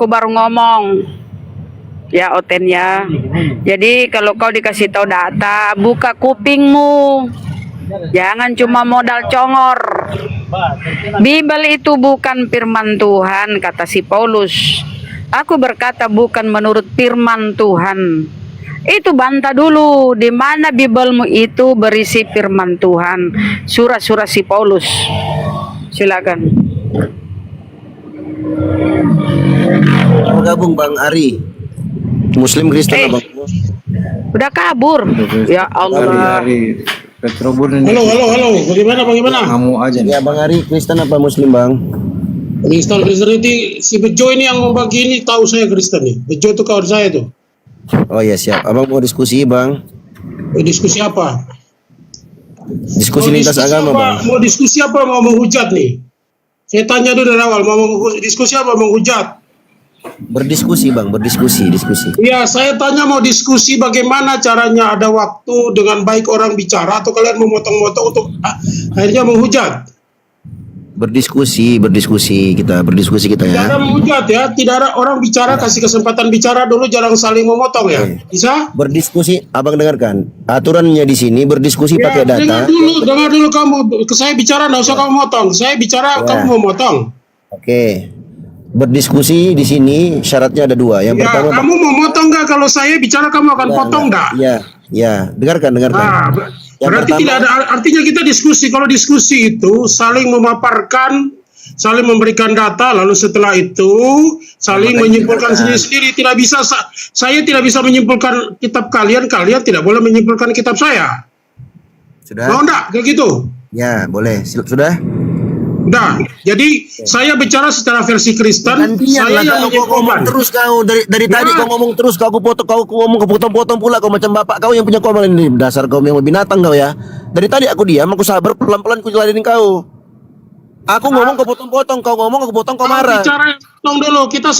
Aku baru ngomong, ya Oten ya. Jadi kalau kau dikasih tahu data, buka kupingmu. Jangan cuma modal congor. Bible itu bukan firman Tuhan, kata si Paulus. Aku berkata bukan menurut firman Tuhan. Itu bantah dulu, di mana Biblemu itu berisi firman Tuhan. Surah-surah si Paulus. Silakan. Mau gabung Bang Ari, Muslim Kristen Bang. Udah kabur. Ya Allah. Ari Petrobur ini. Halo. Bagaimana? Kamu aja nih. Ya Bang Ari, Kristen apa Muslim Bang? Kristen ini si Bejo ini yang membagi ini, tahu saya Kristen nih. Bejo itu kawan saya tuh. Oh ya siap. Abang mau diskusi Bang? Diskusi apa? Diskusi lintas agama Bang. Mau diskusi apa? Mau menghujat nih? Saya tanya dulu dari awal, mau diskusi apa? Menghujat? Berdiskusi Bang, diskusi. Iya, saya tanya mau diskusi bagaimana caranya ada waktu dengan baik orang bicara atau kalian memotong-motong untuk akhirnya menghujat? Berdiskusi kita Tidak ya. ada menghujat ya, tidak ada orang bicara kasih kesempatan bicara dulu, jangan saling memotong ya. Bisa? Berdiskusi, Abang dengarkan. Aturannya di sini berdiskusi Ya, pakai data. dengar dulu kamu. Saya bicara, nggak usah kamu motong. Saya bicara, kamu mau motong. Oke. Berdiskusi di sini syaratnya ada dua. Yang Ya, pertama, kamu mau motong nggak? Kalau saya bicara, kamu akan potong nggak? Ya. Dengarkan. Nah, Yang berarti pertama- tidak ada artinya kita diskusi. Kalau diskusi itu saling memaparkan, saling memberikan data, lalu setelah itu saling menyimpulkan sendiri-sendiri. Tidak bisa, saya tidak bisa menyimpulkan kitab kalian, kalian tidak boleh menyimpulkan kitab saya. Sudah? Mau enggak kayak gitu? Ya, boleh. Sudah? Udah. Jadi saya bicara secara versi Kristen, Gantian saya lah yang kau ngomong menyimpulkan. terus kau dari tadi kau ngomong terus kau ngomong kepotong-potong pula kau macam bapak kau yang punya komen ini dasar kau yang binatang kau ya. Dari tadi aku diam, aku sabar pelan-pelan ku jelasin kau. Aku ngomong kau potong-potong, kau ngomong aku potong kau marah. Bicara dulu, kita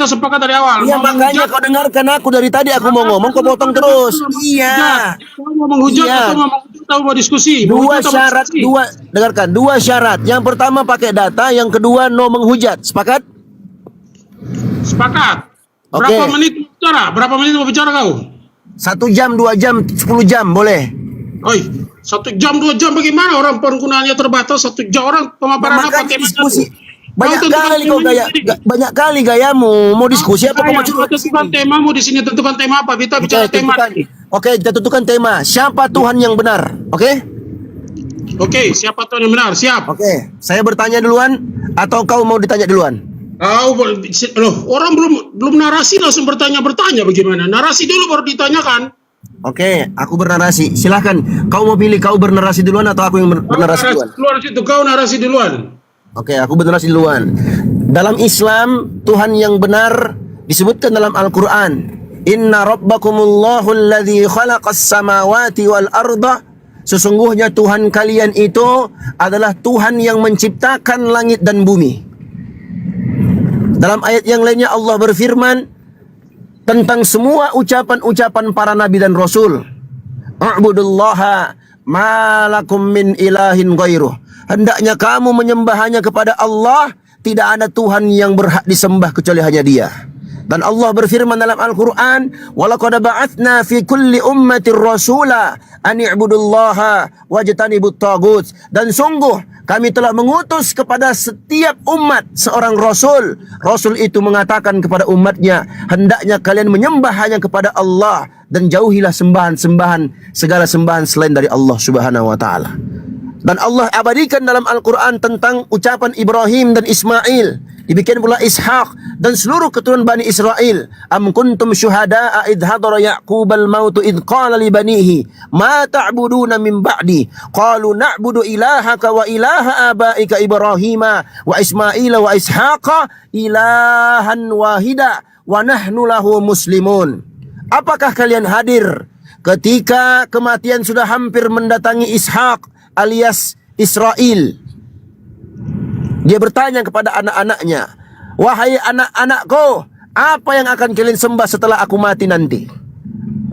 sepakat dari awal. Iya Mau makanya menghujat, kau dengarkan aku dari tadi aku mau ngomong kau potong terus. Iya. Kau mau menghujat Iya. atau mau diskusi? Dua Menghujat atau syarat, diskusi? dengarkan, dua syarat. Yang pertama pakai data, yang kedua no menghujat. Sepakat? Sepakat. Oke. Berapa menit bicara? Berapa menit mau bicara kau? 1 jam, 2 jam, 10 jam boleh. Oi, 1 jam 2 jam bagaimana orang penggunaannya terbatas 1 jam orang pemaparan apa Makanya tema diskusi. itu? Banyak Kau tentukan kali kau temanya gaya, sendiri. banyak kali gayamu. Mau diskusi apa kau mau curhat? tentukan temamu di sini, tentukan tema apa? Kita bicara tema. Oke, kita tentukan tema. Siapa Tuhan yang benar? Oke? Oke, siapa Tuhan yang benar? Siap. Oke, saya bertanya duluan atau kau mau ditanya duluan? Loh, orang belum narasi langsung bertanya bagaimana? Narasi dulu baru ditanyakan. Oke, aku bernarasi. Silahkan. Kau mau pilih kau bernarasi duluan atau aku yang bernarasi duluan? Keluar situ, kau narasi duluan. Oke, aku bernarasi duluan. Dalam Islam, Tuhan yang benar disebutkan dalam Al-Quran. Inna rabbakumullahu alladhi khalaqas samawati wal arda. Sesungguhnya Tuhan kalian itu adalah Tuhan yang menciptakan langit dan bumi. Dalam ayat yang lainnya Allah berfirman tentang semua ucapan-ucapan para nabi dan rasul. A'budullaha ma lakum min ilahin ghairuh. Hendaknya kamu menyembah hanya kepada Allah, tidak ada Tuhan yang berhak disembah kecuali hanya Dia. Dan Allah berfirman dalam Al-Qur'an, "Wa laqad ba'atsna fi kulli ummatin rasula an i'budullaha wajtanibut taghut." Dan sungguh kami telah mengutus kepada setiap umat seorang rasul. Rasul itu mengatakan kepada umatnya, hendaknya kalian menyembah hanya kepada Allah dan jauhilah sembahan-sembahan, segala sembahan selain dari Allah Subhanahu wa taala. Dan Allah abadikan dalam Al-Quran tentang ucapan Ibrahim dan Ismail. Dibikin pula Ishak dan seluruh keturunan Bani Israel. Am kuntum syuhada'a idh hadara Ya'qub al-mautu idh qala li banihi ma ta'buduna min ba'di qalu na'budu ilahaka wa ilaha abaika Ibrahima wa Ismaila wa Ishaqa ilahan wahida wa nahnu lahu muslimun. Apakah kalian hadir ketika kematian sudah hampir mendatangi Ishak alias Israel? Dia bertanya kepada anak-anaknya, wahai anak-anakku, apa yang akan kalian sembah setelah aku mati nanti?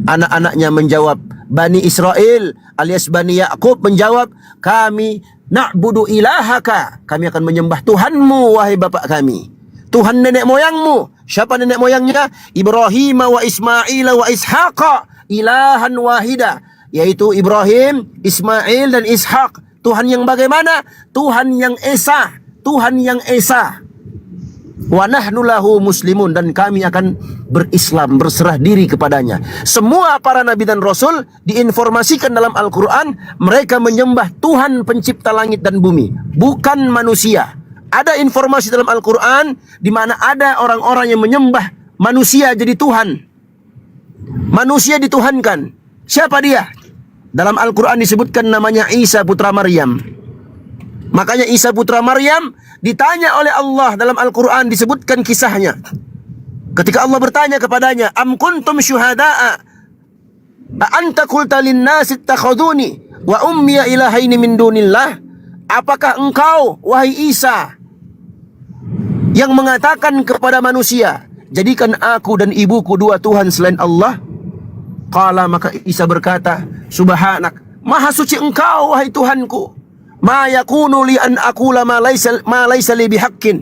Anak-anaknya menjawab, Bani Israel alias Bani Ya'qub menjawab, kami na'budu ilahaka, kami akan menyembah Tuhanmu wahai bapak kami. Tuhan nenek moyangmu. Siapa nenek moyangnya? Ibrahim wa Ismail wa Ishaqa ilahan wahida. Yaitu Ibrahim, Ismail dan Ishaq. Tuhan yang bagaimana? Tuhan yang esa. Tuhan yang esa. Wa nahnu lahu muslimun, dan kami akan berislam, berserah diri kepadanya. Semua para nabi dan rasul diinformasikan dalam Al-Quran, mereka menyembah Tuhan pencipta langit dan bumi, bukan manusia. Ada informasi dalam Al-Quran di mana ada orang-orang yang menyembah manusia jadi Tuhan. Manusia dituhankan. Siapa dia? Dalam Al-Quran disebutkan namanya Isa putra Maryam. Makanya Isa putra Maryam ditanya oleh Allah dalam Al-Quran, disebutkan kisahnya. Ketika Allah bertanya kepadanya, Am kuntum syuhada'a anta qulta linnasi ittakhaduni wa ummiya ilahaini min dunillah. Apakah engkau, wahai Isa, yang mengatakan kepada manusia, jadikan aku dan ibuku dua Tuhan selain Allah? Qala, maka Isa berkata, Subhanak, maha suci engkau, wahai Tuhanku. Ma yakunu li an aqula ma laysa li bihaqqin.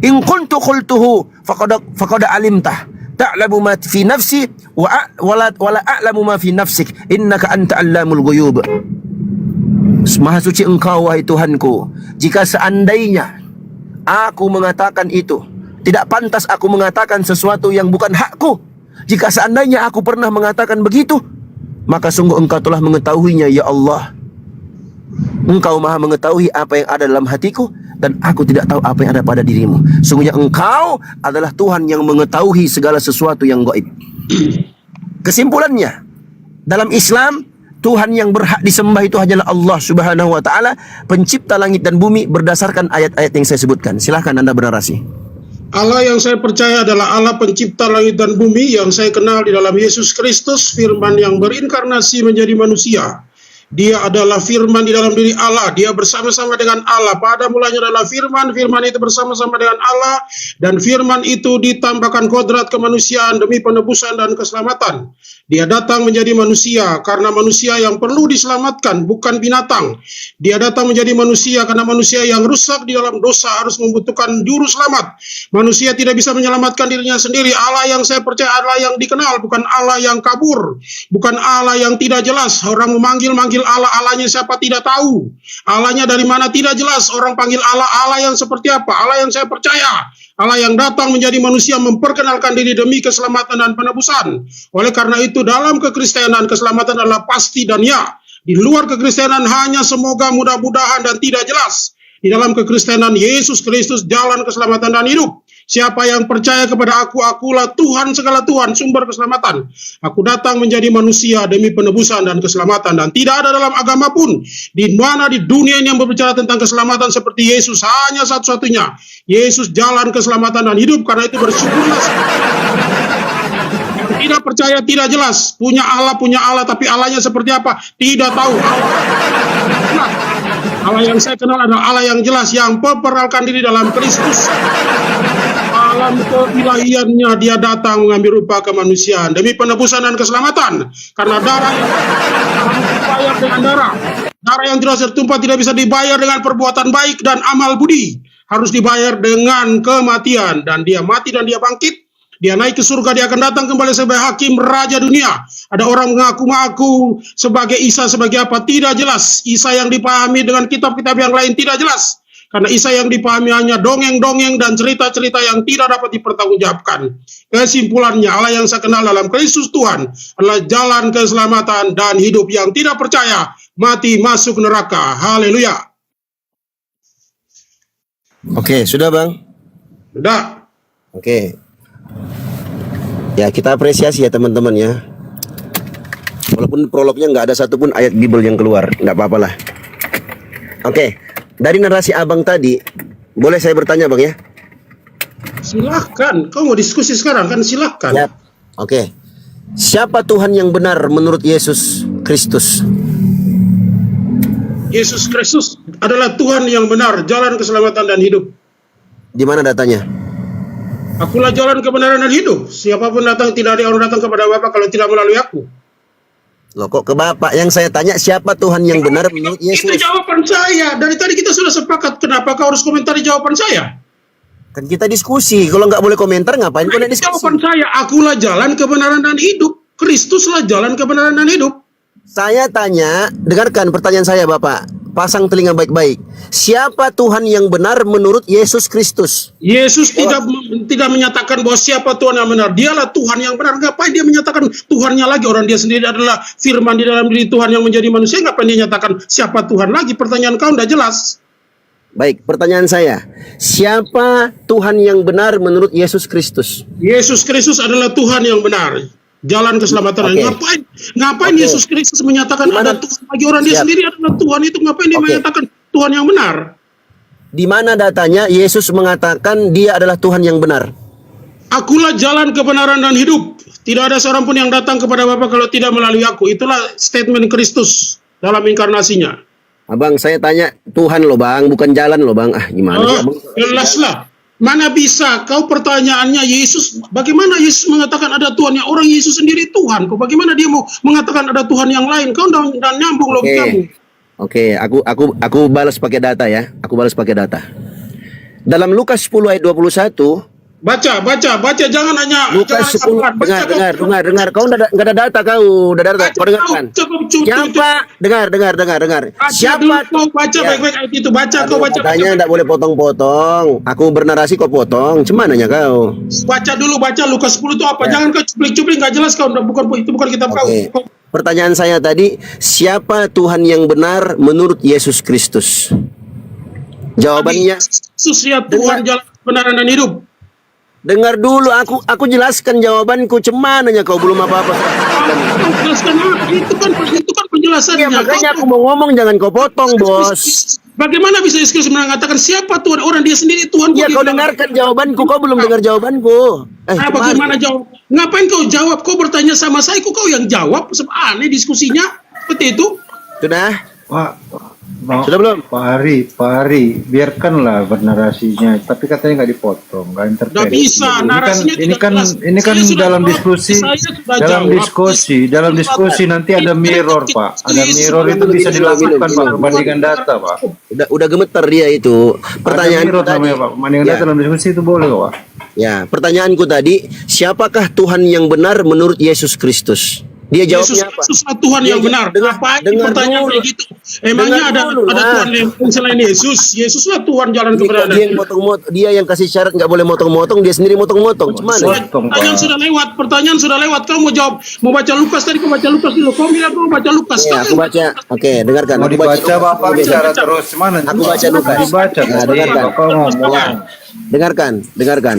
In kuntu qultuhu faqad alimtah. Ta'lamu ma fi nafsi wa la a'lamu ma fi nafsik. Innaka anta 'allamul ghuyub. Maha suci engkau, wahai Tuhanku. Jika seandainya aku mengatakan itu, tidak pantas aku mengatakan sesuatu yang bukan hakku. Jika seandainya aku pernah mengatakan begitu, maka sungguh engkau telah mengetahuinya, ya Allah. Engkau maha mengetahui apa yang ada dalam hatiku, dan aku tidak tahu apa yang ada pada dirimu. Sungguhnya engkau adalah Tuhan yang mengetahui segala sesuatu yang gaib. Kesimpulannya, dalam Islam, Tuhan yang berhak disembah itu hanyalah Allah Subhanahu wa Ta'ala, pencipta langit dan bumi, berdasarkan ayat-ayat yang saya sebutkan. Silahkan Anda bernarasi. Allah yang saya percaya adalah Allah pencipta langit dan bumi, yang saya kenal di dalam Yesus Kristus, firman yang berinkarnasi menjadi manusia. Dia adalah firman di dalam diri Allah. Dia bersama-sama dengan Allah. Pada mulanya adalah firman. Firman itu bersama-sama dengan Allah. Dan firman itu ditambahkan kodrat kemanusiaan demi penebusan dan keselamatan. Dia datang menjadi manusia karena manusia yang perlu diselamatkan, bukan binatang. Dia datang menjadi manusia karena manusia yang rusak di dalam dosa harus membutuhkan juru selamat. Manusia tidak bisa menyelamatkan dirinya sendiri. Allah yang saya percaya adalah yang dikenal, bukan Allah yang kabur. Bukan Allah yang tidak jelas. Orang memanggil-manggil Allah, Allahnya siapa tidak tahu. Allahnya dari mana tidak jelas. Orang panggil Allah, Allah yang seperti apa? Allah yang saya percaya, Allah yang datang menjadi manusia memperkenalkan diri demi keselamatan dan penebusan. Oleh karena itu dalam kekristenan keselamatan adalah pasti dan ya. Di luar kekristenan hanya semoga, mudah-mudahan dan tidak jelas. Di dalam kekristenan Yesus Kristus jalan keselamatan dan hidup. Siapa yang percaya kepada aku, akulah Tuhan segala Tuhan, sumber keselamatan. Aku datang menjadi manusia demi penebusan dan keselamatan. Dan tidak ada dalam agama pun di mana di dunia ini yang berbicara tentang keselamatan seperti Yesus. Hanya satu-satunya. Yesus jalan keselamatan dan hidup. Karena itu bersyukurlah. Tidak percaya, tidak jelas. Punya Allah, tapi Allahnya seperti apa? Tidak tahu. Allah yang saya kenal adalah Allah yang jelas, yang memperkenalkan diri dalam Kristus. Dalam keilahiannya dia datang mengambil rupa kemanusiaan demi penebusan dan keselamatan. Karena darah yang dibayar dengan darah. Darah yang tidak tertumpah tidak bisa dibayar dengan perbuatan baik dan amal budi. Harus dibayar dengan kematian. Dan dia mati dan dia bangkit. Dia naik ke surga, dia akan datang kembali sebagai hakim raja dunia. Ada orang mengaku-ngaku sebagai Isa, sebagai apa? Tidak jelas. Isa yang dipahami dengan kitab-kitab yang lain tidak jelas. Karena Isa yang dipahami hanya dongeng-dongeng dan cerita-cerita yang tidak dapat dipertanggungjawabkan. Kesimpulannya, Allah yang saya kenal dalam Kristus Tuhan adalah jalan keselamatan dan hidup. Yang tidak percaya, mati masuk neraka. Haleluya. Oke, sudah Bang? Sudah. Oke. Ya, kita apresiasi ya teman-teman ya. Walaupun prolognya nggak ada satupun ayat Bible yang keluar, nggak apa-apa lah. Oke, dari narasi abang tadi, boleh saya bertanya Bang ya? Silahkan, kau mau diskusi sekarang kan silahkan. Yap. Oke, siapa Tuhan yang benar menurut Yesus Kristus? Yesus Kristus adalah Tuhan yang benar, jalan keselamatan dan hidup. Di mana datanya? Akulah jalan kebenaran dan hidup. Siapapun datang, tidak ada orang datang kepada Bapa kalau tidak melalui aku. Loh kok ke Bapak? Yang saya tanya siapa Tuhan yang benar menurut Yesus? Itu jawaban saya. Dari tadi kita sudah sepakat. Kenapa kau harus komentari jawaban saya? Kan kita diskusi. Kalau nggak boleh komentar, ngapain kau diskusi? Jawaban saya, akulah jalan kebenaran dan hidup. Kristuslah jalan kebenaran dan hidup. Saya tanya, dengarkan pertanyaan saya Bapak. Pasang telinga baik-baik. Siapa Tuhan yang benar menurut Yesus Kristus? Yesus tidak menyatakan bahwa siapa Tuhan yang benar. Dialah Tuhan yang benar. Ngapain dia menyatakan Tuhannya lagi? Orang dia sendiri adalah firman di dalam diri Tuhan yang menjadi manusia. Ngapain dia nyatakan siapa Tuhan lagi? Pertanyaan kau udah jelas. Baik, pertanyaan saya. Siapa Tuhan yang benar menurut Yesus Kristus? Yesus Kristus adalah Tuhan yang benar. Jalan keselamatan. Oke. Ngapain Oke. Yesus Kristus menyatakan Dimana? ada Tuhan bagi orang dia Siap. sendiri adalah Tuhan itu? Ngapain dia Oke. menyatakan Tuhan yang benar? Di mana datanya Yesus mengatakan dia adalah Tuhan yang benar? Akulah jalan kebenaran dan hidup. Tidak ada seorang pun yang datang kepada Bapa kalau tidak melalui aku. Itulah statement Kristus dalam inkarnasinya. Abang, saya tanya Tuhan loh bang, bukan jalan loh bang. Ah, gimana sih abang? Jelaslah. Mana bisa kau pertanyaannya Yesus, bagaimana Yesus mengatakan ada Tuhan yang orang Yesus sendiri Tuhan? Kau bagaimana dia mau mengatakan ada Tuhan yang lain? Kau udah nyambung logikamu. Oke, aku balas pakai data ya. Aku balas pakai data. Dalam Lukas 10 ayat 21, Baca, jangan hanya Lukas 10, jangan dengar. Kau nggak ada data kau, udah data. Kau dengarkan. Siapa? Dengar. Siapa? Kau baca Ya. baik-baik ayat itu. Kau baca. Katanya nggak boleh potong-potong. Aku bernarasi kau potong. Cumananya kau. Baca Lukas 10 itu apa? Ya. Jangan kau cuplik-cuplik, nggak jelas kau. Itu bukan kitab kau. Oke. Pertanyaan saya tadi, siapa Tuhan yang benar menurut Yesus Kristus? Jawabannya, Yesus ya Tuhan jalan kebenaran dan hidup. dengar dulu. Aku jelaskan jawabanku. Cumananya kau belum apa-apa. Jelaskan apa? Itu kan penjelasannya. Ya, makanya aku mau ngomong, jangan kau potong, bos. Bagaimana bisa Yesus mengatakan siapa Tuhan? Orang dia sendiri Tuhan. Ya, kau dengarkan jawabanku. Kau belum dengar jawabanku. Bagaimana jawab? Ngapain kau jawab? Kau bertanya sama saya, kau yang jawab. Aneh diskusinya seperti itu. Sudah? Sudah belum? Pak Hari, biarkanlah bernarasinya. Tapi katanya nggak dipotong, nggak intervensi. Nggak bisa, narasinya Ini tidak kan jelas. ini kan Saya sudah dalam jawab. diskusi, Saya sudah jawab. dalam diskusi nanti ada mirror, Pak. Ada mirror itu bisa dilakukan, Pak. Perbandingan data, Pak. Udah gemeter dia itu. Ada Pertanyaan mirror namanya, Pak. Perbandingan Ya. data dalam diskusi itu boleh, Pak. Ya, pertanyaanku tadi, siapakah Tuhan yang benar menurut Yesus Kristus? Dia jawabnya apa? Yesuslah Tuhan yang Dia- benar. dengar- Ngapain dengar pertanyaan dulu. kayak gitu? Emangnya Dengar ada dulu, Tuhan yang selain Yesus? Yesuslah Tuhan jalan Dia, kebenaran. dia yang motong-motong, dia yang kasih syarat nggak boleh motong-motong, dia sendiri motong-motong. Gimana? Potong, Pertanyaan Pak. sudah lewat. Pertanyaan sudah lewat. Kau mau jawab? Mau baca Lukas tadi? Kau baca Lukas dulu. Kau bilang kau baca Lukas. Ya, aku baca. Oke, dengarkan. Mau Aku dibaca, Bapak bicara terus. Mana? Aku baca Lukas. Dibaca, Nah, tadi. dengarkan. Bapak ngomong. Dengarkan.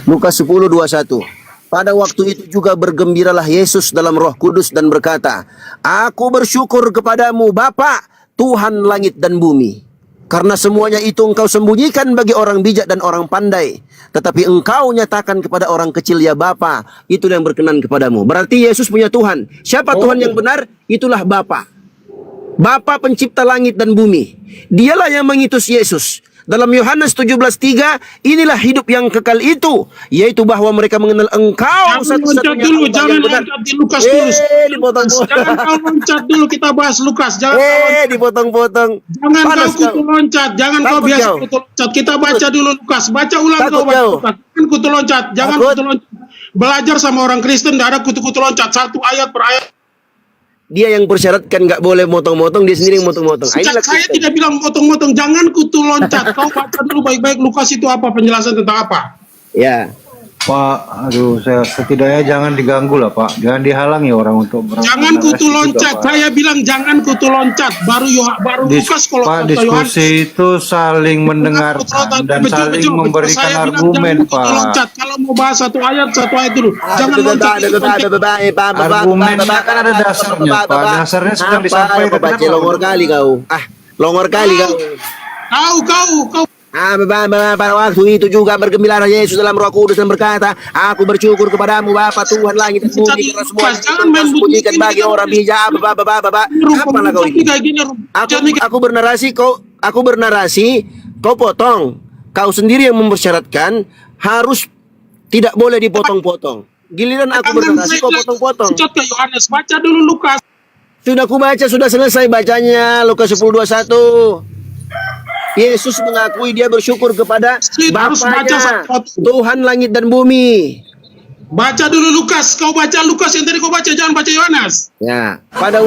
Lukas 10:21. Pada waktu itu juga bergembiralah Yesus dalam Roh Kudus dan berkata, Aku bersyukur kepadamu Bapa, Tuhan langit dan bumi. Karena semuanya itu engkau sembunyikan bagi orang bijak dan orang pandai. Tetapi engkau nyatakan kepada orang kecil ya Bapa. Itulah yang berkenan kepadamu. Berarti Yesus punya Tuhan. Siapa Tuhan yang benar? Itulah Bapa. Bapa pencipta langit dan bumi. Dialah yang mengutus Yesus. Dalam Yohanes 17:3, inilah hidup yang kekal itu, yaitu bahwa mereka mengenal engkau Jangan loncat dulu. Jangan loncat di Lukas dulu. Dipotong-potong. Jangan kau loncat dulu. Kita bahas Lukas. Jangan kau loncat. Dipotong-potong. Jangan Panas kau kutu loncat, jangan kau Takut biasa kau. kutu loncat. Kita baca dulu Lukas, baca ulang Takut kau baca kau. Lukas. Jangan kutu loncat, jangan Takut. kutu loncat. Belajar sama orang Kristen, tidak ada kutu-kutu loncat, satu ayat per ayat. Dia yang persyaratkan nggak boleh motong-motong, dia sendiri yang motong-motong. Inilah Saya Kristen. tidak bilang motong-motong, jangan kutu loncat. Kau baca dulu baik-baik Lukas itu apa, penjelasan tentang apa. Ya. Pak, saya setidaknya jangan diganggu lah, Pak. Jangan dihalangi orang untuk Jangan kutu juga, loncat. Pak. Saya bilang jangan kutu loncat. Baru Lukas kalau Pak, kata Yohanes. diskusi itu saling mendengarkan dan saling memberikan Saya bilang argumen, jangan kutu Pak. loncat. Kalau mau bahas satu ayat dulu. Jangan loncat. Argumennya kan ada dasarnya, Pak. Dasarnya sedang disampaikan. Baca longor kali kau. Longor kali kau. Kau. Pada waktu itu juga bergembira Yesus dalam Roh Kudus dan berkata, Aku bersyukur kepadamu Bapa Tuhan langit dan bumi karena semua Jangan itu main engkau sembunyikan bunyi bagi ini. orang bijak. Apalah kau ini? Kayak gini, Aku bernarasi, kau potong. Kau sendiri yang mempersyaratkan harus tidak boleh dipotong-potong. Giliran aku bernarasi, kau potong-potong. Loncat ke Yohanes, baca dulu Lukas. Sudah aku baca, sudah selesai bacanya. Lukas 10:21. Yesus mengakui dia bersyukur kepada Harus baca Bapaknya, satu-satu. Tuhan langit dan bumi. Baca dulu Lukas. Kau baca Lukas yang tadi kau baca, jangan baca Yohanes. Ya, pada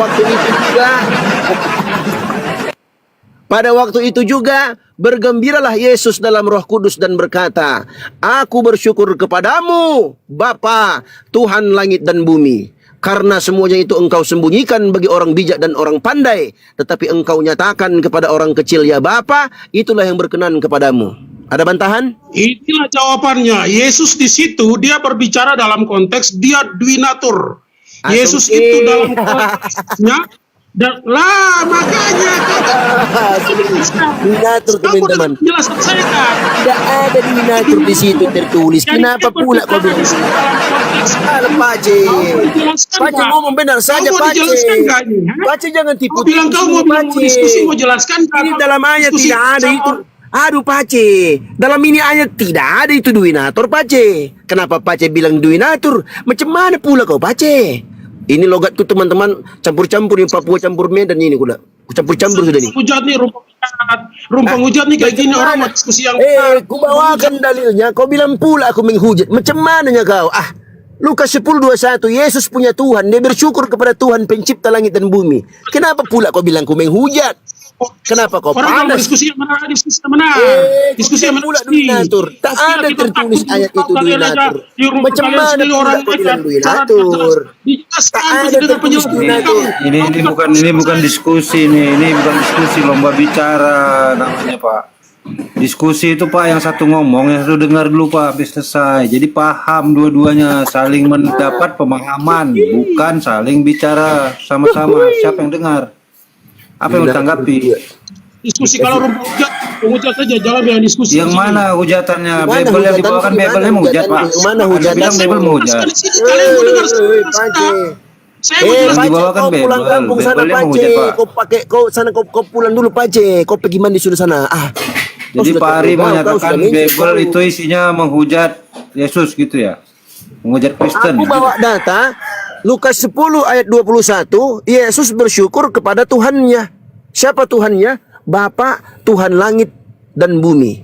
waktu itu juga bergembiralah Yesus dalam Roh Kudus dan berkata, Aku bersyukur kepadamu, Bapa, Tuhan langit dan bumi, karena semuanya itu engkau sembunyikan bagi orang bijak dan orang pandai, tetapi engkau nyatakan kepada orang kecil, ya Bapa, itulah yang berkenan kepadamu. Ada bantahan? Inilah jawabannya. Yesus di situ dia berbicara dalam konteks dia dwinatur. Yesus itu dalam konteksnya makanya Dwinatur, teman-teman. Penjelasan saya kan. Tidak ada dwinatur di situ tertulis. Kenapa pula kau bilang? Pace. Pace ngomong benar saja, Pace. Pace jangan tipu. Kau bilang kau mau diskusi, mau jelaskan. Ini dalam ayat tidak ada itu. Aduh, Pace, dalam ini ayat tidak ada itu dwinatur, Pace. Kenapa Pace bilang dwinatur? Macam mana pula kau, Pace? Ini logatku, teman-teman, campur-campur yang Papua campur Medan ini kuda. Campur-campur sudah nih. Hujat nih, rumpang hujat nih kayak gini orang mau diskusi yang ku bawakan dalilnya. Kau bilang pula aku menghujat. Macam mananya kau? Lukas 10:21, Yesus punya Tuhan. Dia bersyukur kepada Tuhan pencipta langit dan bumi. Kenapa pula kau bilang ku menghujat? Kenapa kau orang mau panas? diskusi yang mana? Diskusi yang mana? Pula dwinatur. Tak ada tertulis ayat itu dwinatur. Macam mana pula kau bilang dwinatur? Tak ada tertulis dwinatur. Ini bukan diskusi nih. Ini bukan diskusi, lomba bicara namanya, Pak. Diskusi itu, Pak, yang satu ngomong, yang satu dengar dulu, Pak, habis selesai. Jadi paham dua-duanya, saling mendapat pemahaman, bukan saling bicara sama-sama. Siapa yang dengar? Apa yang ditanggapi? Diskusi kalau rumput hujat saja, jangan bilang diskusi. Yang mana hujatannya? Bible yang dibawakan Bible yang hujat, Pak. Yang mana hujatan? Bilang Bible menghujat. Kalian mau dengar saya mau jelaskan. dibawakan kau pulang Bible. kampung sana, Bible yang Pace. menghujat, Pak. Kau pakai, kau pulang dulu, Pace. Kau pergi mandi sudah sana. Jadi Pak Ari kau menyatakan sudah Bible itu isinya menghujat Yesus gitu ya? Menghujat Kristen. Aku bawa data Lukas 10 ayat 21, Yesus bersyukur kepada Tuhannya. Siapa Tuhannya? Bapa, Tuhan langit dan bumi.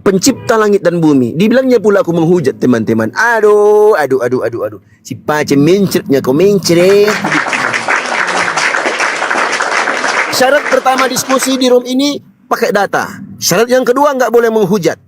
Pencipta langit dan bumi. Dibilangnya pula aku menghujat, teman-teman. Aduh. Si Pace mencretnya, kau mencret. Syarat pertama diskusi di room ini pakai data. Syarat yang kedua nggak boleh menghujat.